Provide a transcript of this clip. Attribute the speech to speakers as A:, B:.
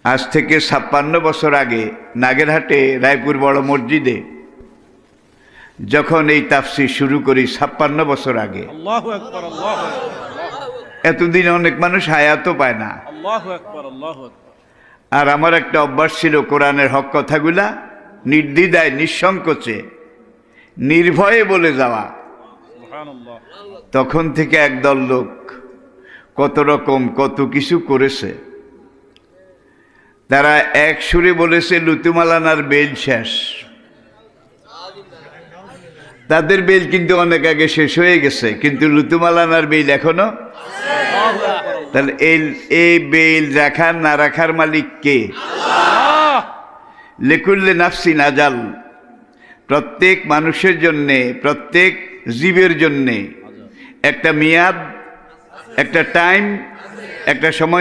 A: আজ থেকে ৫৬ বছর আগে নাগেরহাটে রায়পুর বড় মসজিদে যখন এই তাফসীর শুরু করি ৫৬ বছর আগে,
B: আল্লাহু আকবার, আল্লাহু আকবার,
A: এতদিন অনেক মানুষ হায়াতও পায় না।
B: আল্লাহু আকবার, আল্লাহু আকবার।
A: আর আমার একটা অভ্যাস ছিল কোরআনের হক কথাগুলা নির্দ্বিধায়, নিঃসংকোচে, নির্ভয়ে বলে যাওয়া।
B: সুবহানাল্লাহ।
A: তখন থেকে একদল লোক কত রকম কত কিছু করেছে। তারা এক সুরে বলেছে লুতুমালানার বেল শেষ। তাদের বেল কিন্তু অনেক আগে শেষ হয়ে গেছে, কিন্তু লুতুমালানার বেল এখনো। তাহলে এই বেল রাখার না রাখার মালিক কে? লিকুল্লি নাফসিন আজাল। প্রত্যেক মানুষের জন্যে, প্রত্যেক জীবের জন্যে একটা মেয়াদ, একটা টাইম, একটা সময়